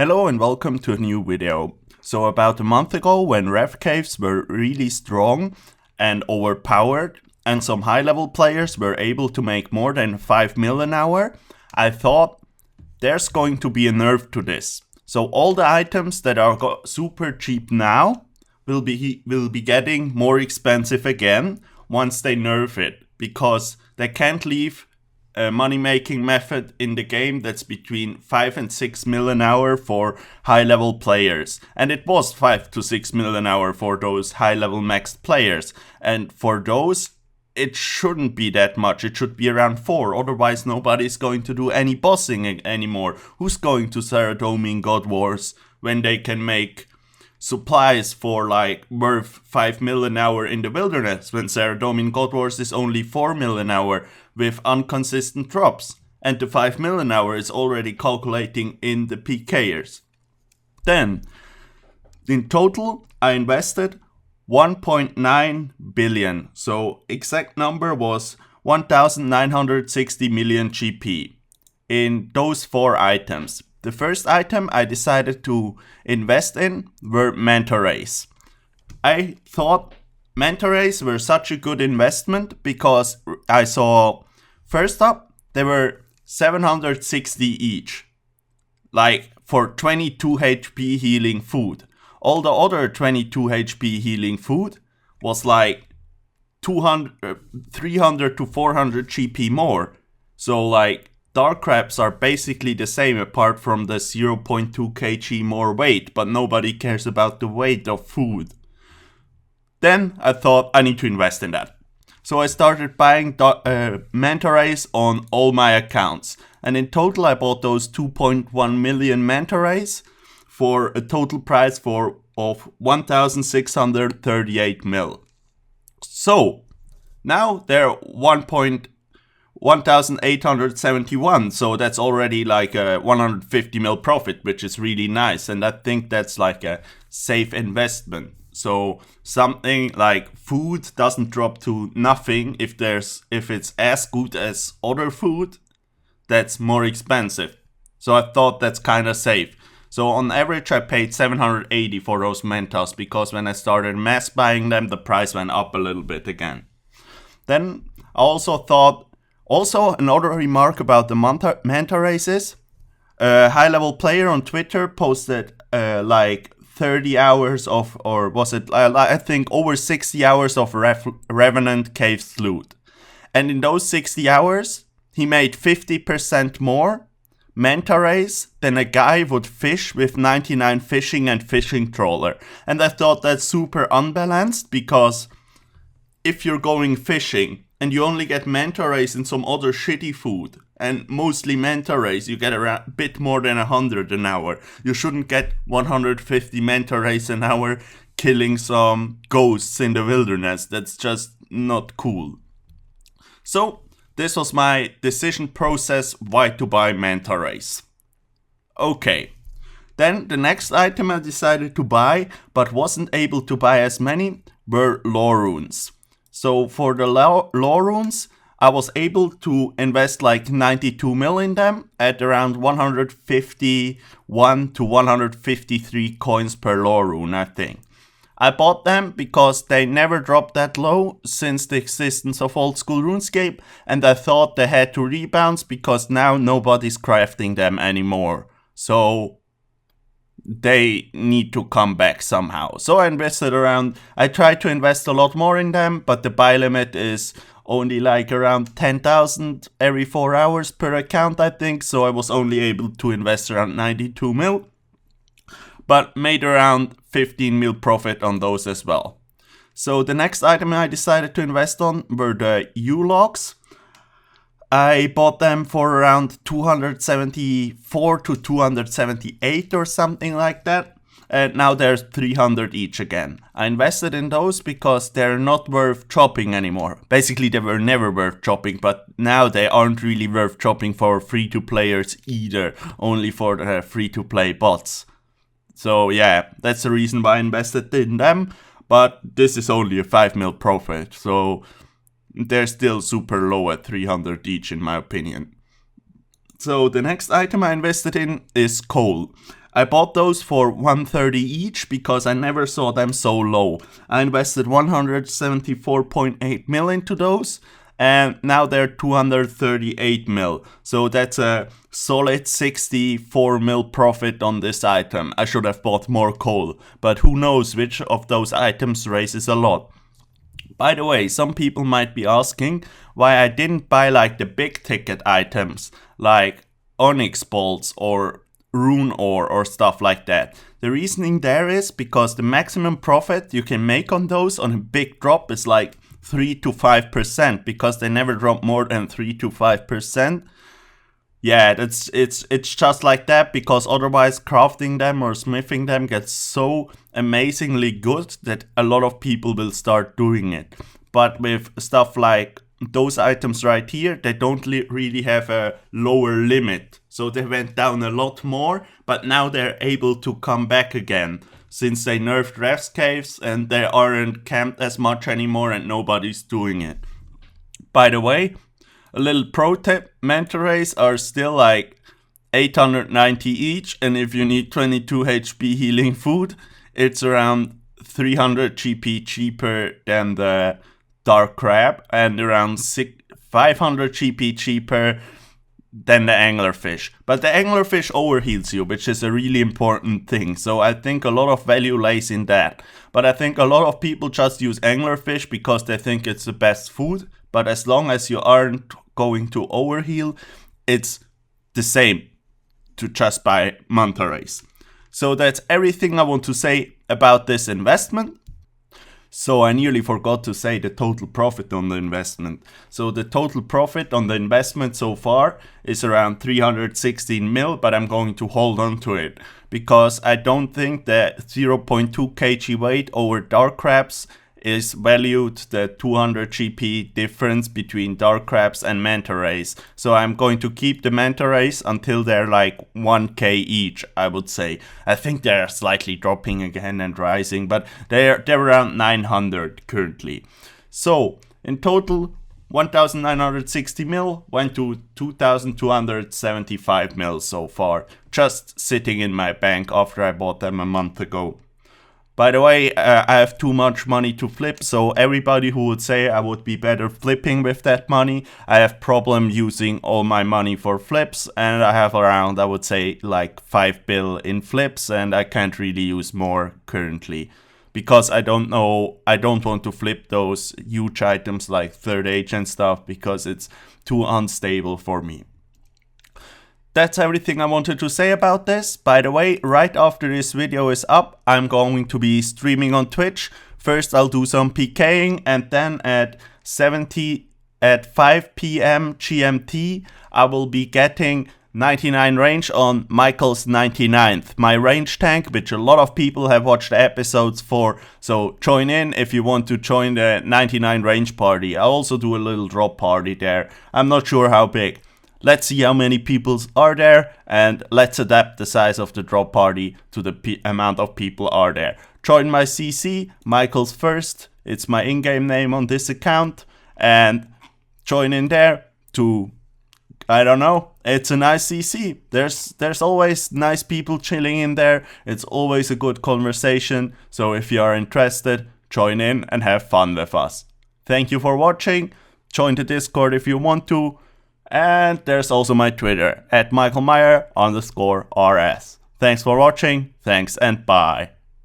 Hello and welcome to a new video. So about a month ago, when rev caves were really strong and overpowered and some high level players were able to make more than 5 mil an hour, I thought there's going to be a nerf to this. So all the items that are super cheap now will be getting more expensive again once they nerf it, because they can't leave a money-making method in the game that's between 5 and 6 mil an hour for high-level players. And it was 5 to 6 mil an hour for those high-level maxed players. And for those, it shouldn't be that much. It should be around 4. Otherwise, nobody's going to do any bossing anymore. Who's going to Saradomin God Wars when they can make supplies for like worth 5 mil an hour in the wilderness, when Saradomin God Wars is only 4 mil an hour with inconsistent drops, and the 5 mil an hour is already calculating in the PKers. Then, in total, I invested 1.9 billion, so exact number was 1960 million GP in those 4 items. The first item I decided to invest in were manta rays. I thought manta rays were such a good investment because I saw, first up, they were 760 each, like for 22 HP healing food. All the other 22 HP healing food was like 300 to 400 GP more. So like dark crabs are basically the same apart from the 0.2 kg more weight, but nobody cares about the weight of food. Then I thought I need to invest in that. So I started buying manta rays on all my accounts. And in total I bought those 2.1 million manta rays for a total price of 1,638 mil. So now they're 1,871, so that's already like a 150 mil profit, which is really nice, and I think that's like a safe investment. So something like food doesn't drop to nothing if it's as good as other food that's more expensive. So I thought that's kind of safe. So on average I paid 780 for those mantas, because when I started mass buying them, the price went up a little bit again. Then I also thought, another remark about the manta rays is, a high-level player on Twitter posted like 30 hours of, or was it, I think over 60 hours of Revenant Caves loot. And in those 60 hours, he made 50% more manta rays than a guy would fish with 99 fishing and fishing trawler. And I thought that's super unbalanced, because if you're going fishing and you only get manta rays and some other shitty food, and mostly manta rays, you get a bit more than 100 an hour. You shouldn't get 150 manta rays an hour killing some ghosts in the wilderness. That's just not cool. So this was my decision process why to buy manta rays. Okay. Then the next item I decided to buy, but wasn't able to buy as many, were lore runes. So for the lore runes, I was able to invest like 92 mil in them at around 151 to 153 coins per lore rune, I think. I bought them because they never dropped that low since the existence of old school RuneScape, and I thought they had to rebound because now nobody's crafting them anymore. So they need to come back somehow. So I tried to invest a lot more in them, but the buy limit is only like around 10,000 every 4 hours per account, I think. So I was only able to invest around 92 mil, but made around 15 mil profit on those as well. So the next item I decided to invest on were the U-Logs. I bought them for around 274 to 278 or something like that. And now there's 300 each again. I invested in those because they're not worth chopping anymore. Basically, they were never worth chopping, but now they aren't really worth chopping for free-to-players either, only for the free-to-play bots. So yeah, that's the reason why I invested in them, but this is only a 5 mil profit, so they're still super low at 300 each in my opinion. So the next item I invested in is coal. I bought those for 130 each because I never saw them so low. I invested 174.8 mil into those, and now they're 238 mil. So that's a solid 64 mil profit on this item. I should have bought more coal, but who knows which of those items raises a lot. By the way, some people might be asking why I didn't buy like the big ticket items like onyx bolts or rune ore or stuff like that. The reasoning there is because the maximum profit you can make on those on a big drop is like 3 to 5% because they never drop more than 3 to 5%. Yeah, it's just like that because otherwise crafting them or smithing them gets so amazingly good that a lot of people will start doing it. But with stuff like those items right here, they don't really have a lower limit. So they went down a lot more, but now they're able to come back again. Since they nerfed Ref's Caves and they aren't camped as much anymore and nobody's doing it. By the way, a little pro tip, manta rays are still like 890 each, and if you need 22 HP healing food, it's around 300 GP cheaper than the dark crab and around 500 GP cheaper than the anglerfish. But the anglerfish overheals you, which is a really important thing. So I think a lot of value lays in that. But I think a lot of people just use anglerfish because they think it's the best food. But as long as you aren't going to overheal, it's the same to just buy manta rays. So that's everything I want to say about this investment. So I nearly forgot to say the total profit on the investment. So the total profit on the investment so far is around 316 mil, but I'm going to hold on to it because I don't think the 0.2 kg weight over dark crabs is valued the 200 GP difference between dark crabs and manta rays. So I'm going to keep the manta rays until they're like 1k each, I would say. I think they're slightly dropping again and rising, but they're around 900 currently. So in total, 1,960 mil went to 2,275 mil so far, just sitting in my bank after I bought them a month ago. By the way, I have too much money to flip, so everybody who would say I would be better flipping with that money, I have problem using all my money for flips, and I have around, I would say, like 5 bill in flips, and I can't really use more currently. Because I don't want to flip those huge items like Third Age and stuff, because it's too unstable for me. That's everything I wanted to say about this. By the way, right after this video is up, I'm going to be streaming on Twitch. First I'll do some PKing, and then at 5 PM GMT, I will be getting 99 range on Michael's 99th, my range tank, which a lot of people have watched the episodes for. So join in if you want to join the 99 range party. I also do a little drop party there. I'm not sure how big. Let's see how many people are there, and let's adapt the size of the drop party to the amount of people are there. Join my CC, Michael's First. It's my in-game name on this account, and join in there to, I don't know, it's a nice CC. There's always nice people chilling in there. It's always a good conversation. So if you are interested, join in and have fun with us. Thank you for watching. Join the Discord if you want to. And there's also my Twitter, @MichaelMeyer_RS. Thanks for watching, thanks and bye.